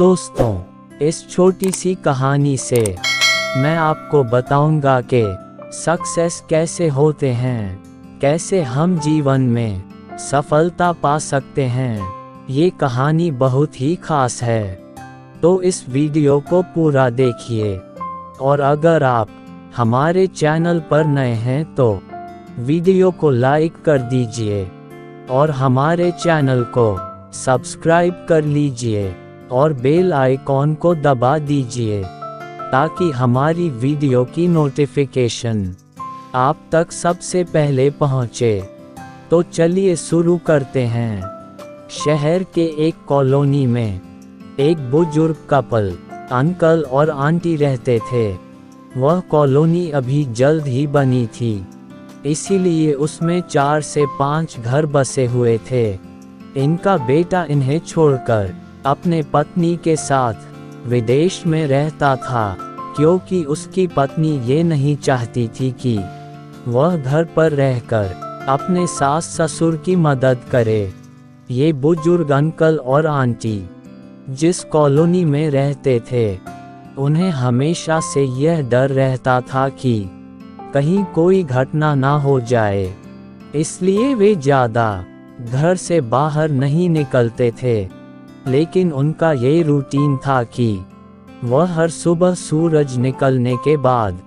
दोस्तों, इस छोटी सी कहानी से मैं आपको बताऊंगा कि सक्सेस कैसे होते हैं, कैसे हम जीवन में सफलता पा सकते हैं। ये कहानी बहुत ही खास है, तो इस वीडियो को पूरा देखिए। और अगर आप हमारे चैनल पर नए हैं तो वीडियो को लाइक कर दीजिए और हमारे चैनल को सब्सक्राइब कर लीजिए और बेल आइकॉन को दबा दीजिए ताकि हमारी वीडियो की नोटिफिकेशन आप तक सबसे पहले पहुंचे। तो चलिए शुरू करते हैं। शहर के एक कॉलोनी में एक बुजुर्ग कपल अंकल और आंटी रहते थे। वह कॉलोनी अभी जल्द ही बनी थी, इसीलिए उसमें 4 से 5 घर बसे हुए थे। इनका बेटा इन्हें छोड़कर अपने पत्नी के साथ विदेश में रहता था, क्योंकि उसकी पत्नी ये नहीं चाहती थी कि वह घर पर रहकर अपने सास ससुर की मदद करे। ये बुजुर्ग अंकल और आंटी जिस कॉलोनी में रहते थे, उन्हें हमेशा से यह डर रहता था कि कहीं कोई घटना ना हो जाए, इसलिए वे ज़्यादा घर से बाहर नहीं निकलते थे। लेकिन उनका ये रूटीन था कि वह हर सुबह सूरज निकलने के बाद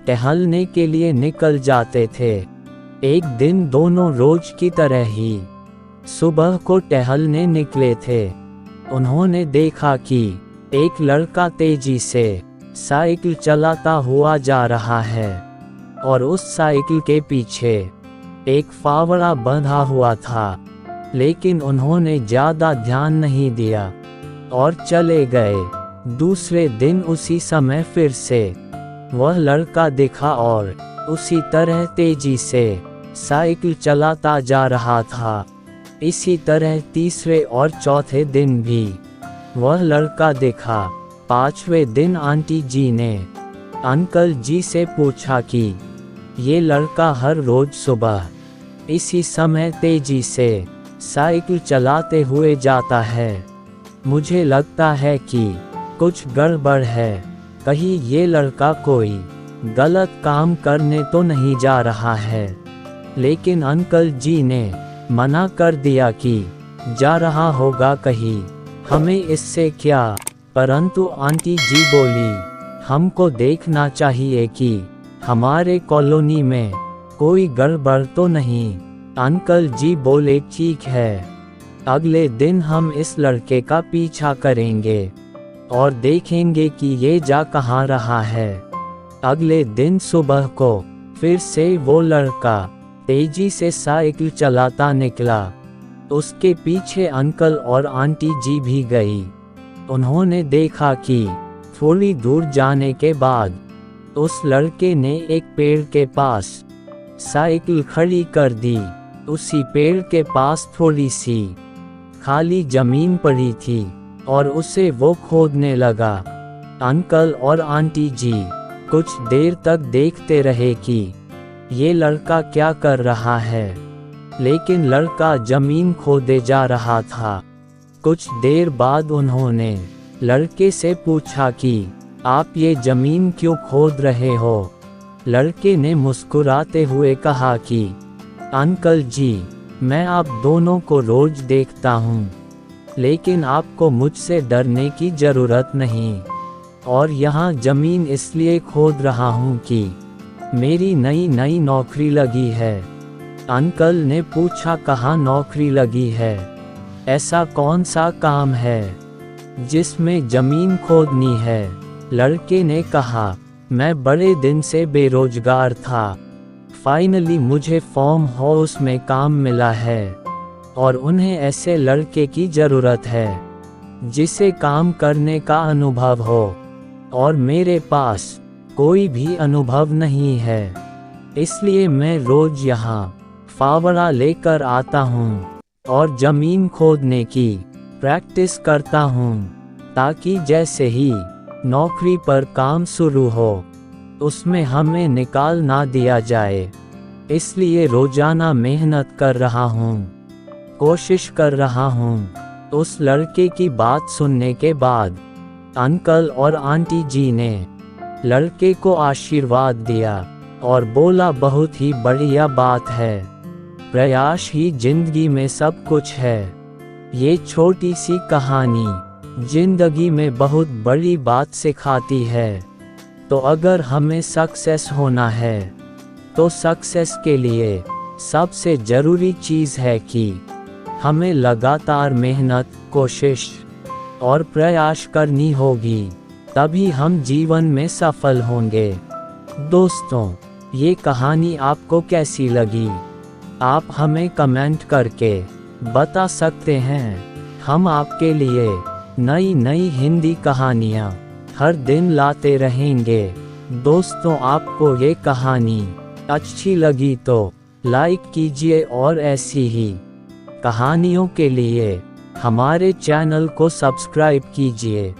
टहलने के लिए निकल जाते थे। एक दिन दोनों रोज की तरह ही सुबह को टहलने निकले थे। उन्होंने देखा कि एक लड़का तेजी से साइकिल चलाता हुआ जा रहा है और उस साइकिल के पीछे एक फावड़ा बंधा हुआ था। लेकिन उन्होंने ज़्यादा ध्यान नहीं दिया और चले गए। दूसरे दिन उसी समय फिर से वह लड़का दिखा और उसी तरह तेजी से साइकिल चलाता जा रहा था। इसी तरह तीसरे और चौथे दिन भी वह लड़का दिखा। 5वें दिन आंटी जी ने अंकल जी से पूछा कि ये लड़का हर रोज सुबह इसी समय तेजी से साइकिल चलाते हुए जाता है। मुझे लगता है कि कुछ गड़बड़ है, कहीं ये लड़का कोई गलत काम करने तो नहीं जा रहा है। लेकिन अंकल जी ने मना कर दिया कि जा रहा होगा कहीं, हमें इससे क्या। परंतु आंटी जी बोली, हमको देखना चाहिए कि हमारे कॉलोनी में कोई गड़बड़ तो नहीं। अंकल जी बोले, ठीक है, अगले दिन हम इस लड़के का पीछा करेंगे और देखेंगे कि ये जा कहाँ रहा है। अगले दिन सुबह को फिर से वो लड़का तेजी से साइकिल चलाता निकला। उसके पीछे अंकल और आंटी जी भी गई। उन्होंने देखा कि थोड़ी दूर जाने के बाद उस लड़के ने एक पेड़ के पास साइकिल खड़ी कर दी। उसी पेड़ के पास थोड़ी सी खाली जमीन पड़ी थी और उसे वो खोदने लगा। अंकल और आंटी जी कुछ देर तक देखते रहे कि ये लड़का क्या कर रहा है, लेकिन लड़का जमीन खोदे जा रहा था। कुछ देर बाद उन्होंने लड़के से पूछा कि आप ये जमीन क्यों खोद रहे हो। लड़के ने मुस्कुराते हुए कहा कि अंकल जी, मैं आप दोनों को रोज देखता हूँ, लेकिन आपको मुझसे डरने की ज़रूरत नहीं। और यहाँ ज़मीन इसलिए खोद रहा हूँ कि मेरी नई नौकरी लगी है। अंकल ने पूछा, कहाँ नौकरी लगी है? ऐसा कौन सा काम है जिसमें ज़मीन खोदनी है? लड़के ने कहा, मैं बड़े दिन से बेरोजगार था, फाइनली मुझे फार्म हाउस में काम मिला है और उन्हें ऐसे लड़के की ज़रूरत है जिसे काम करने का अनुभव हो, और मेरे पास कोई भी अनुभव नहीं है। इसलिए मैं रोज यहाँ फावड़ा लेकर आता हूँ और ज़मीन खोदने की प्रैक्टिस करता हूँ, ताकि जैसे ही नौकरी पर काम शुरू हो उसमें हमें निकाल ना दिया जाए। इसलिए रोजाना मेहनत कर रहा हूँ, कोशिश कर रहा हूँ उस लड़के की बात सुनने के बाद अंकल और आंटी जी ने लड़के को आशीर्वाद दिया और बोला, बहुत ही बढ़िया बात है, प्रयास ही जिंदगी में सब कुछ है। ये छोटी सी कहानी जिंदगी में बहुत बड़ी बात सिखाती है। तो अगर हमें सक्सेस होना है तो सक्सेस के लिए सबसे ज़रूरी चीज़ है कि हमें लगातार मेहनत, कोशिश और प्रयास करनी होगी, तभी हम जीवन में सफल होंगे। दोस्तों, ये कहानी आपको कैसी लगी? आप हमें कमेंट करके बता सकते हैं। हम आपके लिए नई नई हिंदी कहानियाँ हर दिन लाते रहेंगे। दोस्तों, आपको ये कहानी अच्छी लगी तो लाइक कीजिए और ऐसी ही कहानियों के लिए हमारे चैनल को सब्सक्राइब कीजिए।